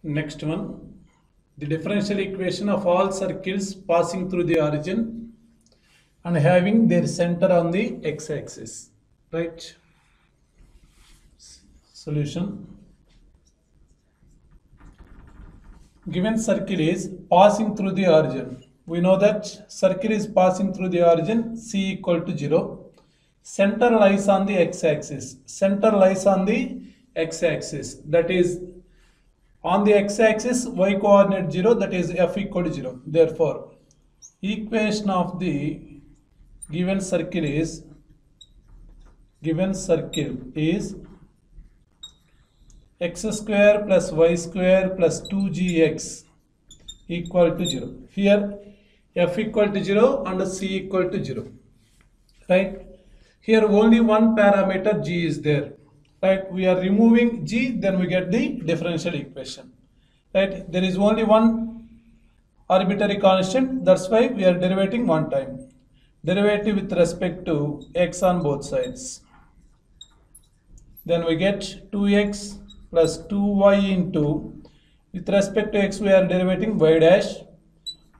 Next one, the differential equation of all circles passing through the origin and having their center on the x-axis, right? Solution. Given circle is passing through the origin. We know that circle is passing through the origin c equal to 0. Center lies on the x-axis. Center lies on the x-axis. That is on the x-axis y coordinate 0, that is f equal to 0. Therefore, equation of the given circle is x square plus y square plus 2gx equal to 0. Here f equal to 0 and c equal to 0. Right? Here only one parameter g is there. Right? We are removing g, then we get the differential equation. Right? There is only one arbitrary constant. That's why we are derivating one time. Derivative with respect to x on both sides. Then we get 2x plus 2y into, with respect to x we are derivating y dash,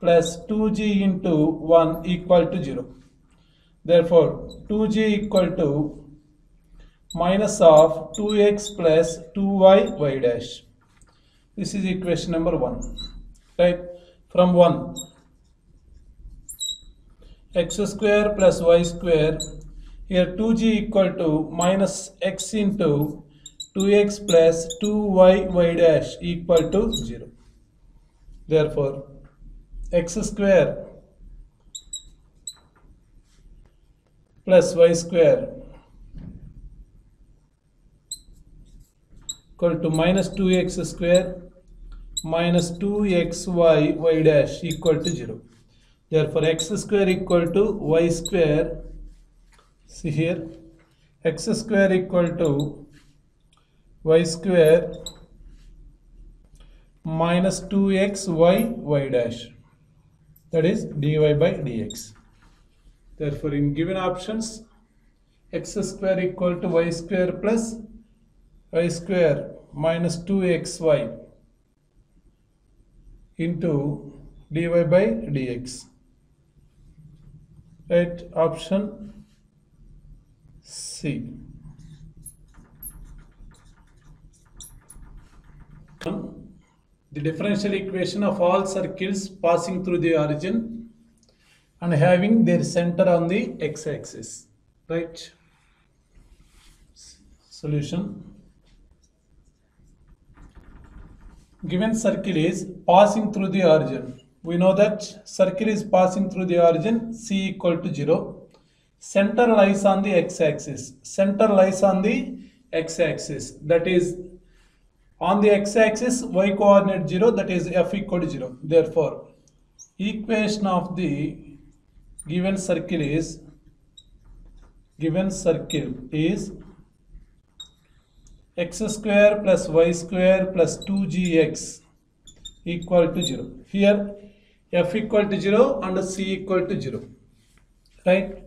plus 2g into 1 equal to 0. Therefore, 2g equal to minus of 2x plus 2y y dash. This is equation number 1. Right? From 1, x square plus y square, here 2g equal to minus x into 2x plus 2y y dash equal to 0. Therefore, x square plus y square equal to minus 2x square minus 2xy y dash equal to 0. Therefore, x square equal to y square, see here, x square equal to y square minus 2xy y dash, that is dy by dx. Therefore, in given options, x square equal to y square plus y square minus 2xy into dy by dx. Right? Option C. The differential equation of all circles passing through the origin and having their center on the x-axis. Right? Solution. Given circle is passing through the origin. We know that circle is passing through the origin c equal to 0. Center lies on the x-axis. Center lies on the x-axis. That is on the x-axis y coordinate 0, that is f equal to 0. Therefore, equation of the given circle is x square plus y square plus 2gx equal to 0. Here f equal to 0 and c equal to 0. Right?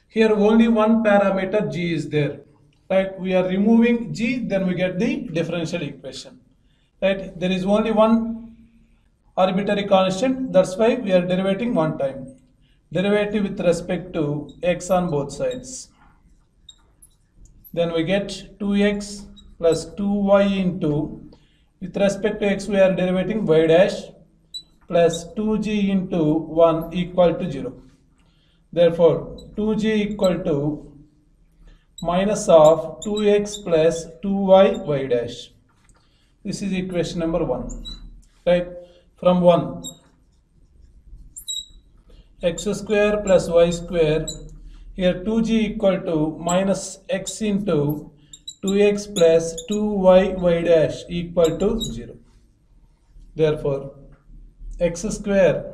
Here only one parameter g is there. Right? We are removing g, then we get the differential equation. Right? There is only one arbitrary constant. That's why we are derivating one time. Derivative with respect to x on both sides. Then we get 2x plus 2y into, with respect to x we are derivating y dash, plus 2g into 1 equal to 0. Therefore, 2g equal to minus of 2x plus 2y y dash. This is equation number 1. Right? From 1, x square plus y square, here 2g equal to minus x into 2x plus 2y y dash equal to 0. Therefore, x square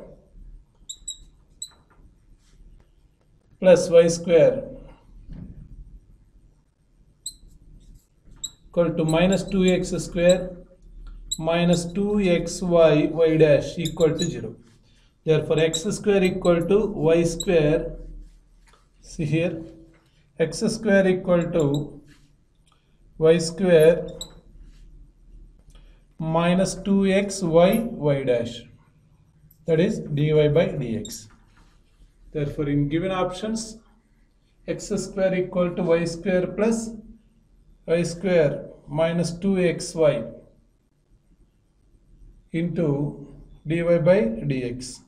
plus y square equal to minus 2x square minus 2xy y dash equal to 0. Therefore, x square equal to y square, see here, x square equal to y square minus 2x y dash, that is dy by dx. Therefore, in given options, x square equal to y square plus y square minus 2xy into dy by dx.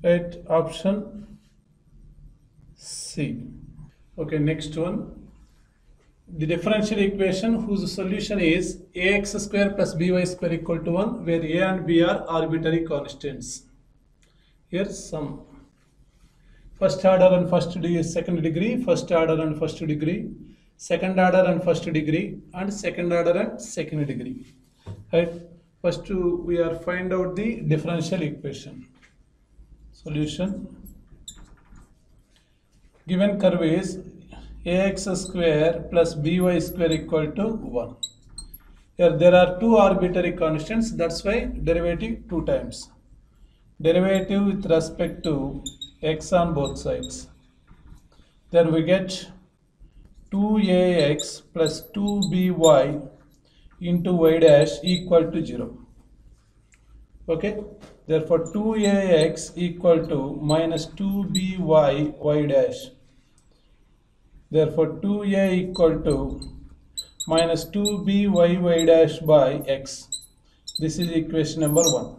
Right, option C. Okay, next one. The differential equation whose solution is ax square plus by square equal to 1, where a and b are arbitrary constants. Here's some. First order and first degree, second degree, first order and first degree, second order and first degree, and second order and second degree. Right? First we are find out the differential equation. Solution. Given curve is ax square plus by square equal to 1. Here there are two arbitrary constants, that's why derivative 2 times. Derivative with respect to x on both sides. Then we get 2ax plus 2by into y dash equal to 0. Okay, therefore 2ax equal to minus 2by y dash. Therefore 2a equal to minus 2by y dash by x. This is equation number 1.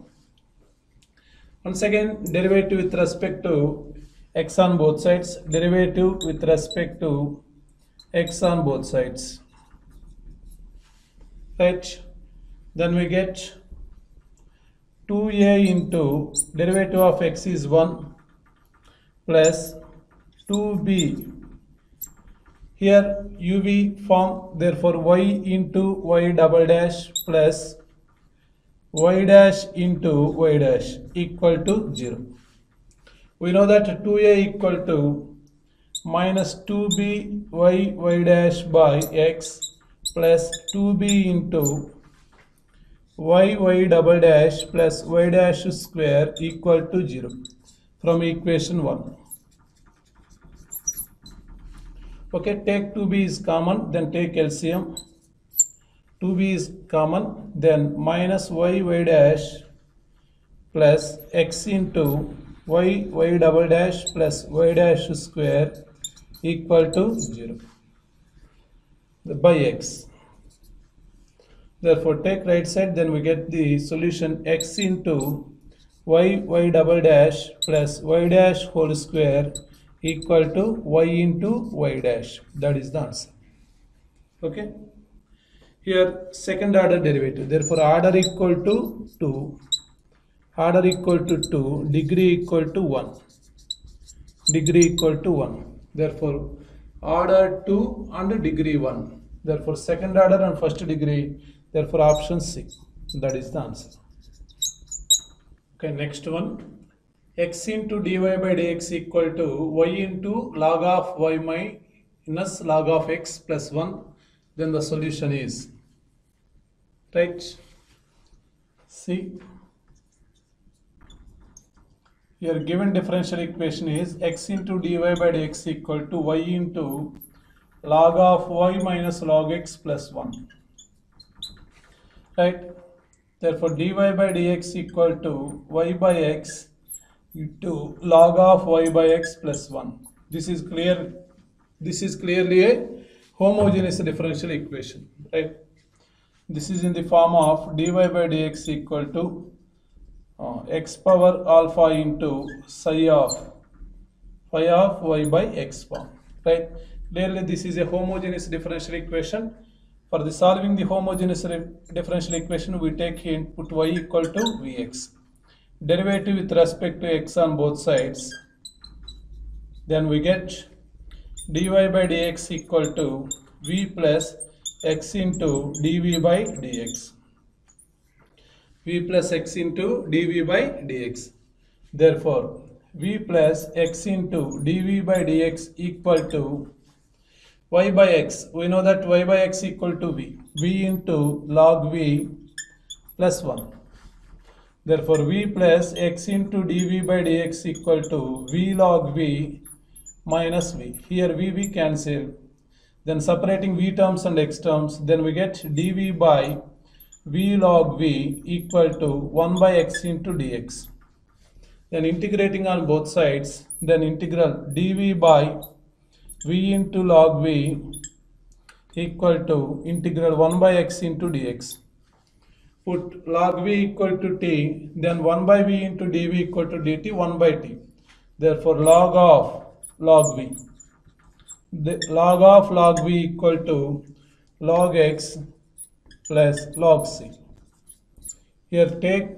Once again, derivative with respect to x on both sides. Derivative with respect to x on both sides. Right. Then we get 2a into derivative of x is 1 plus 2b. Here uv form, therefore y into y double dash plus y dash into y dash equal to 0. We know that 2a equal to minus 2b y dash by x plus 2b into y double dash plus y dash square equal to 0 from equation 1. Okay, take 2b is common, then take LCM. 2b is common, then minus y dash plus x into y double dash plus y dash square equal to 0 by x. Therefore, take right side, then we get the solution x into y double dash plus y dash whole square equal to y into y dash. That is the answer. Okay. Here second order derivative. Therefore, order equal to 2. Order equal to 2. Degree equal to 1. Degree equal to 1. Therefore, order 2 and degree 1. Therefore, second order and first degree. Therefore, option C. That is the answer. Okay, next one. X into dy by dx equal to y into log of y minus log of x plus 1. Then the solution is, right, C. Your given differential equation is x into dy by dx equal to y into log of y minus log x plus 1. Right? Therefore, dy by dx equal to y by x into log of y by x plus 1. This is clear. This is clearly a homogeneous differential equation. Right? This is in the form of dy by dx equal to x power alpha into psi of phi of y by x form. Right? Clearly, this is a homogeneous differential equation. For the solving the homogeneous differential equation, we take here put y equal to vx. Derivative with respect to x on both sides. Then we get dy by dx equal to v plus x into dv by dx. V plus x into dv by dx. Therefore, v plus x into dv by dx equal to y by x. We know that y by x equal to v. V into log v plus 1. Therefore, v plus x into dv by dx equal to v log v minus v. Here v cancel. Then separating v terms and x terms, then we get dv by v log v equal to 1 by x into dx. Then integrating on both sides, then integral dv by v into log v equal to integral 1 by x into dx. Put log v equal to t, then 1 by v into dv equal to dt 1 by t. Therefore log of log v. The log of log v equal to log x plus log c. Here take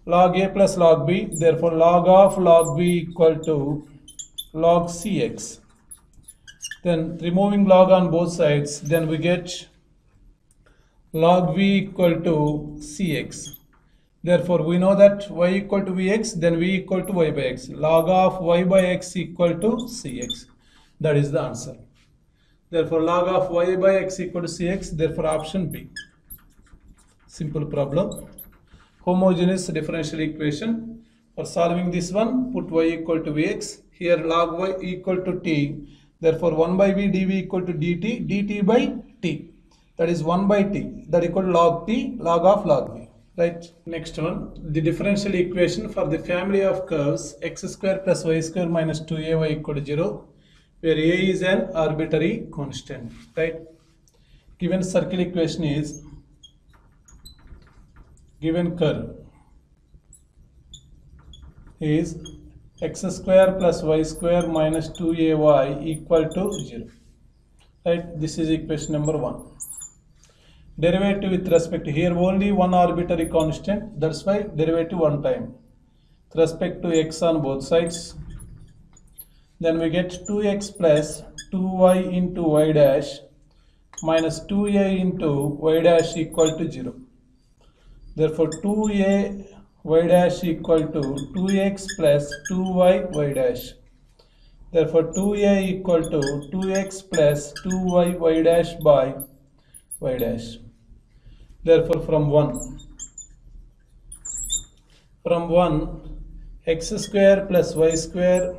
log a plus log b, therefore log of log b equal to log cx. Then removing log on both sides, then we get log v equal to cx. Therefore we know that y equal to vx, then v equal to y by x. Log of y by x equal to cx. That is the answer. Therefore log of y by x equal to cx, therefore option B. Simple problem. Homogeneous differential equation. For solving this one, put y equal to vx. Here log y equal to t. Therefore 1 by v dv equal to dt, dt by t. That is 1 by t. That equal to log t, log of log v. Right. Next one, the differential equation for the family of curves x square plus y square minus 2ay equal to 0, where a is an arbitrary constant. Right. Given circle equation is given curve is x square plus y square minus 2ay equal to 0. Right. This is equation number 1. Derivative with respect to here only one arbitrary constant, that's why derivative one time. With respect to x on both sides, then we get 2x plus 2y into y dash minus 2a into y dash equal to 0. Therefore 2a y dash equal to 2x plus 2y y dash. Therefore 2a equal to 2x plus 2y y dash by y dash. Therefore from 1 x square plus y square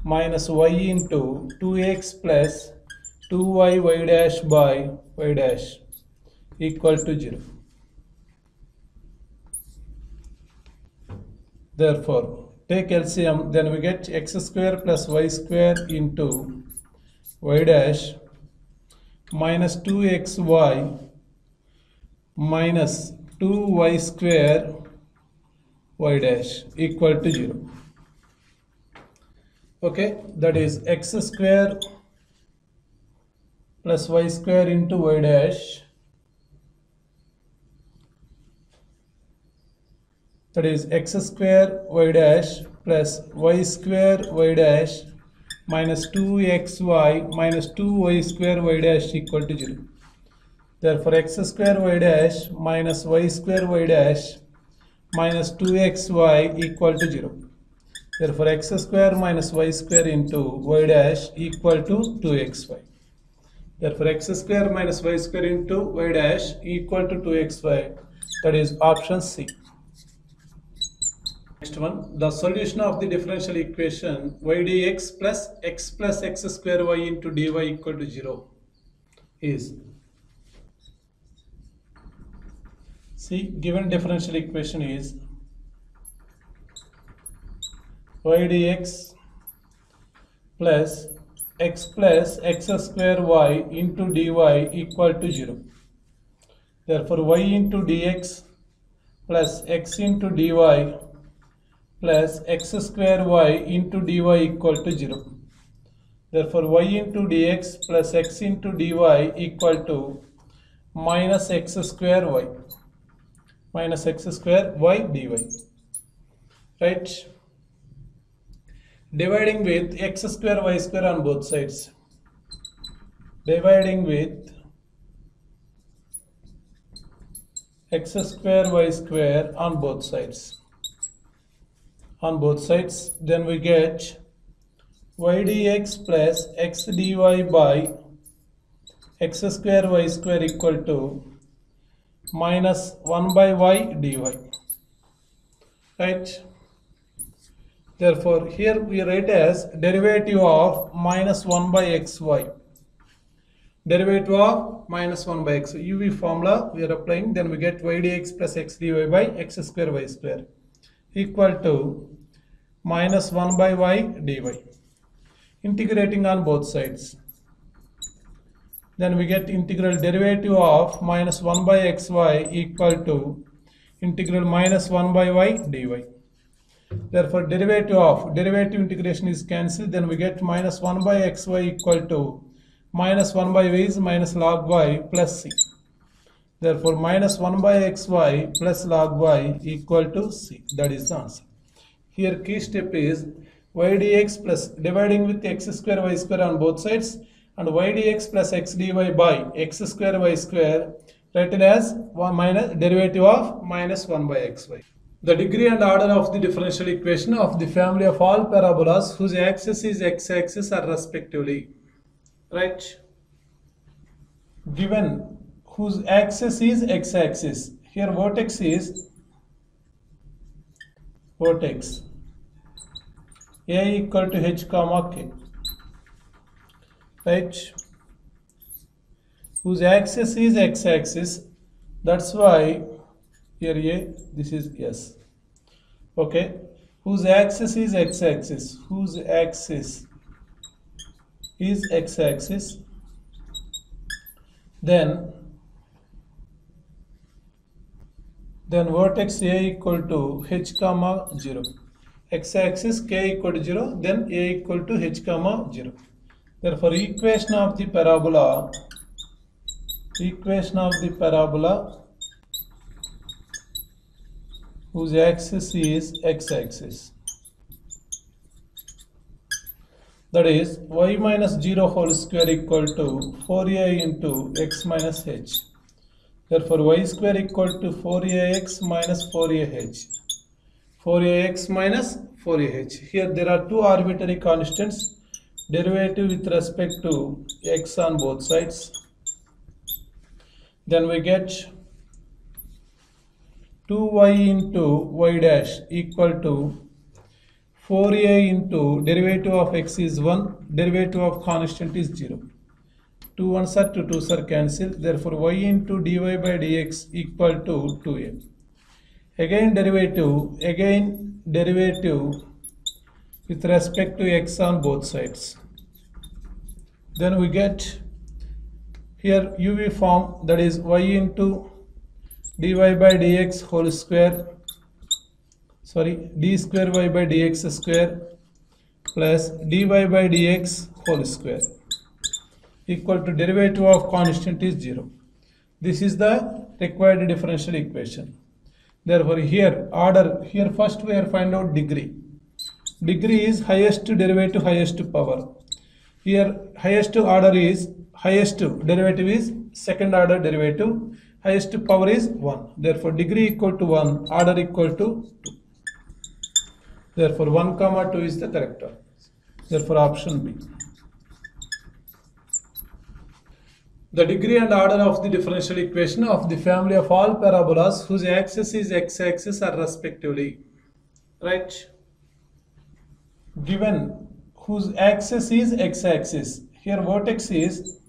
minus y into 2x plus 2y y dash by y dash equal to 0. Therefore take LCM, then we get x square plus y square into y dash minus 2xy minus 2y square y dash equal to 0. Okay, that is x square plus y square into y dash, that is x square y dash plus y square y dash minus 2xy minus 2y square y dash equal to 0. Therefore x square y dash minus y square y dash minus 2xy equal to 0. Therefore x square minus y square into y dash equal to 2xy. Therefore x square minus y square into y dash equal to 2xy. That is option C. Next one, the solution of the differential equation y dx plus x square y into dy equal to 0 is, see, given differential equation is y dx plus x square y into dy equal to 0. Therefore y into dx plus x into dy plus x square y into dy equal to 0. Therefore y into dx plus x into dy equal to minus x square y dy. Right? Dividing with x square y square on both sides. Dividing with x square y square on both sides. Then we get y dx plus x dy by x square y square equal to minus 1 by y dy. Right? Therefore here we write as derivative of minus 1 by xy. derivative of minus 1 by x. So UV formula we are applying, then we get y dx plus x dy by x square y square equal to minus 1 by y dy. Integrating on both sides, then we get integral derivative of minus 1 by xy equal to integral minus 1 by y dy. Therefore, derivative integration is cancelled, then we get minus 1 by xy equal to minus 1 by y is minus log y plus c. Therefore, minus 1 by xy plus log y equal to c. That is the answer. Here key step is y dx plus dividing with x square y square on both sides, and y dx plus x dy by x square y square written as 1 minus derivative of minus 1 by xy. The degree and order of the differential equation of the family of all parabolas whose axis is x-axis are respectively, right? Given whose axis is x-axis, here vertex is vertex a equal to h comma k, right? Whose axis is x-axis, that's why here a, this is s. Okay, whose axis is x-axis, whose axis is x-axis, then vertex a equal to h comma 0, x-axis k equal to 0, then a equal to h comma 0. Therefore, equation of the parabola whose axis is x-axis, that is y minus 0 whole square equal to 4a into x minus h. Therefore, y square equal to 4ax minus 4ah. 4ax minus 4ah. Here there are two arbitrary constants, derivative with respect to x on both sides. Then we get 2y into y dash equal to 4a into derivative of x is 1, derivative of constant is 0. 2 1s are 2 2s are cancelled. Therefore, y into dy by dx equal to 2a. Again derivative with respect to x on both sides. Then we get here UV form, that is y into dy by dx whole square, d square y by dx square plus dy by dx whole square equal to derivative of constant is 0. This is the required differential equation. Therefore, here first we are find out degree. Degree is highest derivative, highest power. Here highest derivative is second order derivative, highest power is 1. Therefore, degree equal to 1, order equal to 2. Therefore, 1 comma 2 is the correct answer. Therefore, option B. The degree and order of the differential equation of the family of all parabolas whose axis is x-axis are respectively, right? Given whose axis is x-axis, here vertex is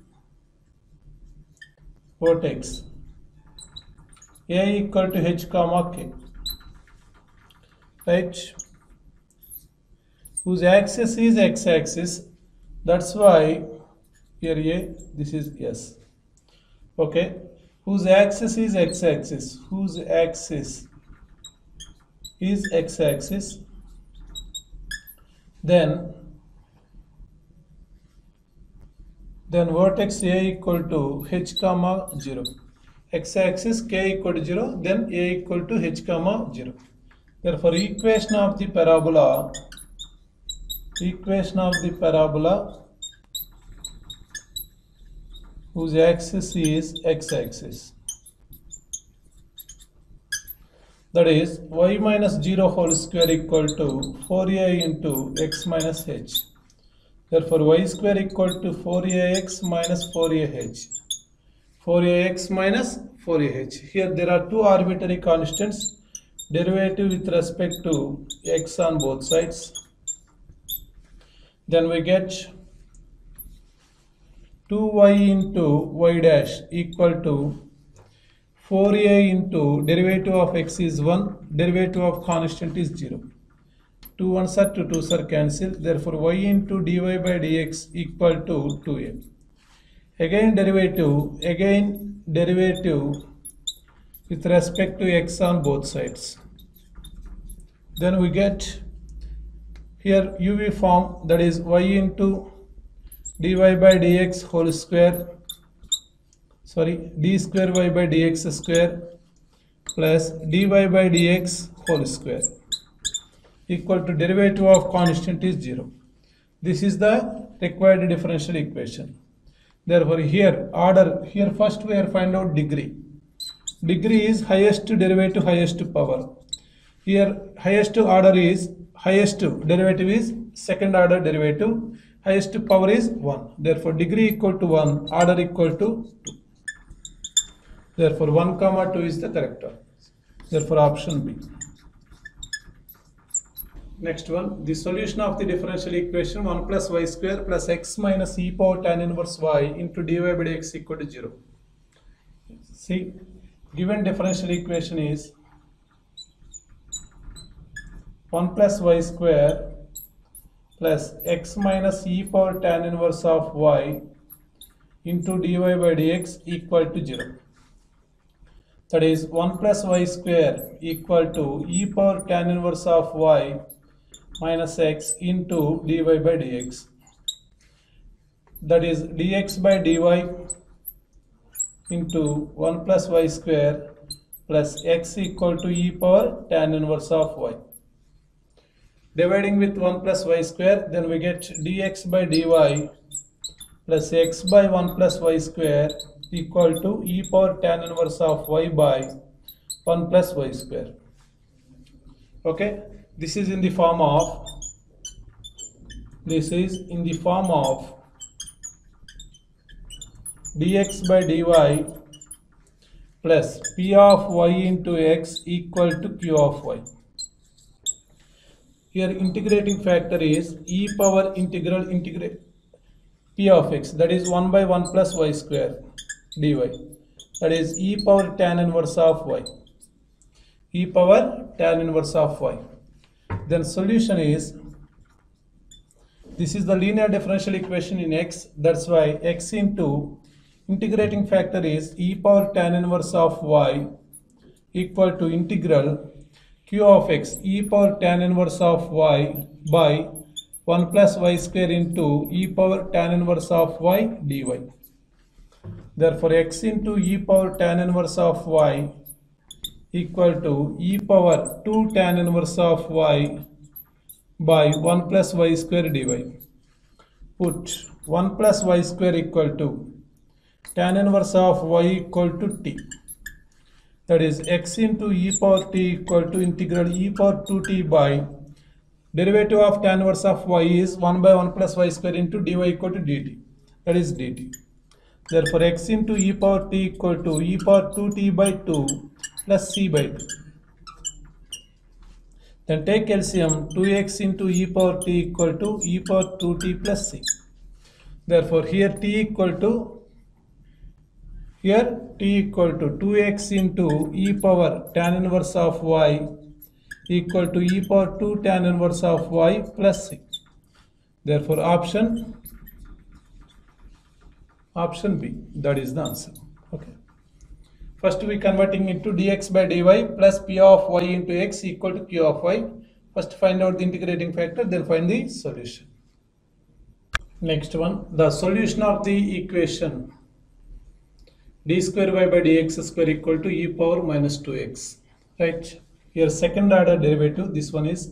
vertex a equal to h comma k, right? Whose axis is x-axis, that's why here a, this is s. Okay, whose axis is x-axis, whose axis is x-axis, then vertex a equal to h comma 0, x-axis k equal to 0, then a equal to h comma 0. Therefore, equation of the parabola whose axis is x-axis, that is y minus 0 whole square equal to 4a into x minus h. Therefore, y square equal to 4ax minus 4ah. 4ax minus 4ah. Here there are two arbitrary constants, derivative with respect to x on both sides. Then we get 2y into y dash equal to 4a into derivative of x is 1, derivative of constant is 0. 2 1s are 2 2s are cancelled. Therefore, y into dy by dx equal to 2a. Again derivative with respect to x on both sides. Then we get here uv form, that is y into dy by dx whole square, d square y by dx square plus dy by dx whole square equal to derivative of constant is 0. This is the required differential equation. Therefore, here first we are find out degree. Degree is highest derivative, highest power. Here highest derivative is second order derivative, highest power is 1. Therefore, degree equal to 1, order equal to 2. Therefore, 1 comma 2 is the correct one. Therefore, option B. Next one, the solution of the differential equation 1 plus y square plus x minus e power tan inverse y into dy by dx equal to 0. See, given differential equation is 1 plus y square plus x minus e power tan inverse of y into dy by dx equal to 0. That is 1 plus y square equal to e power tan inverse of y minus x into dy by dx. That is dx by dy into 1 plus y square plus x equal to e power tan inverse of y. Dividing with 1 plus y square, then we get dx by dy plus x by 1 plus y square equal to e power tan inverse of y by 1 plus y square. Okay, this is in the form of dx by dy plus p of y into x equal to q of y. Here integrating factor is e power integral p of x, that is 1 by 1 plus y square dy, that is e power tan inverse of y, e power tan inverse of y. Then solution is, this is the linear differential equation in x, that's why x into integrating factor is e power tan inverse of y equal to integral q of x e power tan inverse of y by 1 plus y square into e power tan inverse of y dy. Therefore, x into e power tan inverse of y equal to e power 2 tan inverse of y by 1 plus y square dy. Put 1 plus y square equal to tan inverse of y equal to t. That is x into e power t equal to integral e power 2t by derivative of tan inverse of y is 1 by 1 plus y square into dy equal to dt. That is dt. Therefore, x into e power t equal to e power 2t by 2 plus c by 2. Then take LCM, 2x into e power t equal to e power 2t plus c. Therefore, here t equal to 2x into e power tan inverse of y equal to e power 2 tan inverse of y plus c. Therefore, option B, that is the answer. Okay. First we converting into dx by dy plus p of y into x equal to q of y. First find out the integrating factor, then find the solution. Next one, the solution of the equation d square y by dx square equal to e power minus 2x. Right. Here second order derivative, this one is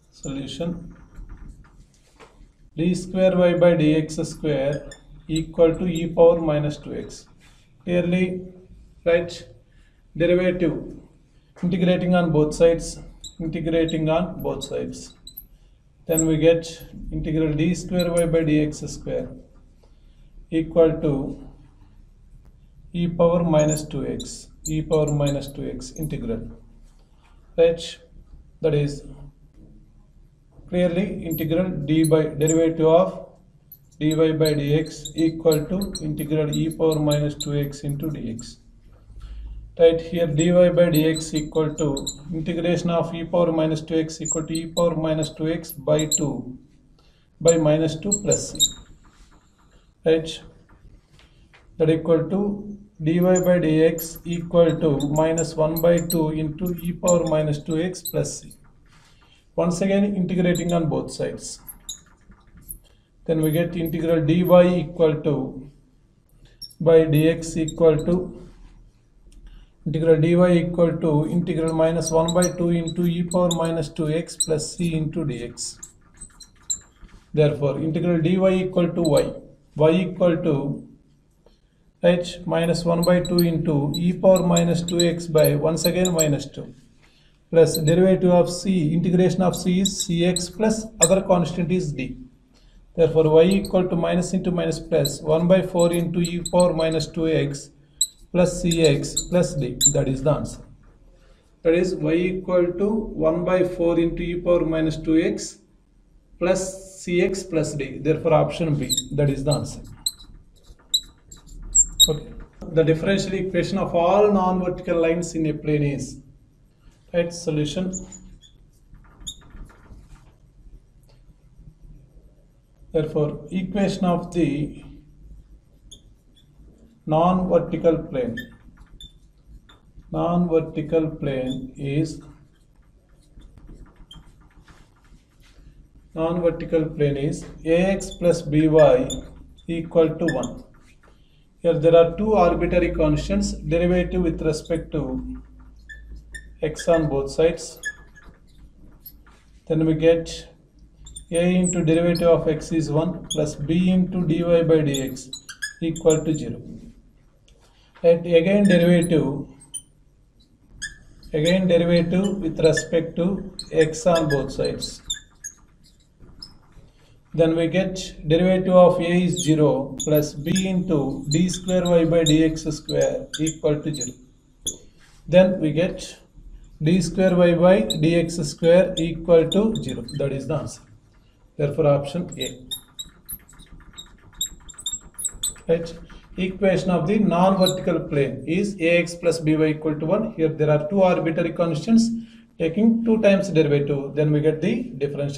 solution. D square y by dx square equal to e power minus 2x. Clearly, right, derivative integrating on both sides, then we get integral d square y by dx square equal to e power minus 2x integral, right, that is clearly integral d by derivative of dy by dx equal to integral e power minus 2x into dx. Right, here dy by dx equal to integration of e power minus 2x equal to e power minus 2x by 2 by minus 2 plus c. Right, that equal to dy by dx equal to minus 1 by 2 into e power minus 2x plus c. Once again integrating on both sides. Then we get integral dy equal to by dx equal to integral dy equal to integral minus 1 by 2 into e power minus 2x plus c into dx. Therefore, integral dy equal to y equal to h minus 1 by 2 into e power minus 2x by once again minus 2 plus derivative of c, integration of c is cx plus other constant is d. Therefore, y equal to minus into minus plus 1 by 4 into e power minus 2x plus cx plus d. That is the answer. That is y equal to 1 by 4 into e power minus 2x plus cx plus d. Therefore, option B. That is the answer. Okay. The differential equation of all non-vertical lines in a plane is, right, solution. Therefore, equation of the non-vertical plane is ax plus by equal to 1. Here there are two arbitrary constants, derivative with respect to x on both sides. Then we get a into derivative of x is 1 plus b into dy by dx equal to 0. And again derivative with respect to x on both sides. Then we get derivative of a is 0 plus b into d square y by dx square equal to 0. Then we get d square y by dx square equal to 0. That is the answer. Therefore, option A. Right. Equation of the non-vertical plane is ax plus by equal to 1. Here there are two arbitrary constants. Taking 2 times derivative, then we get the differential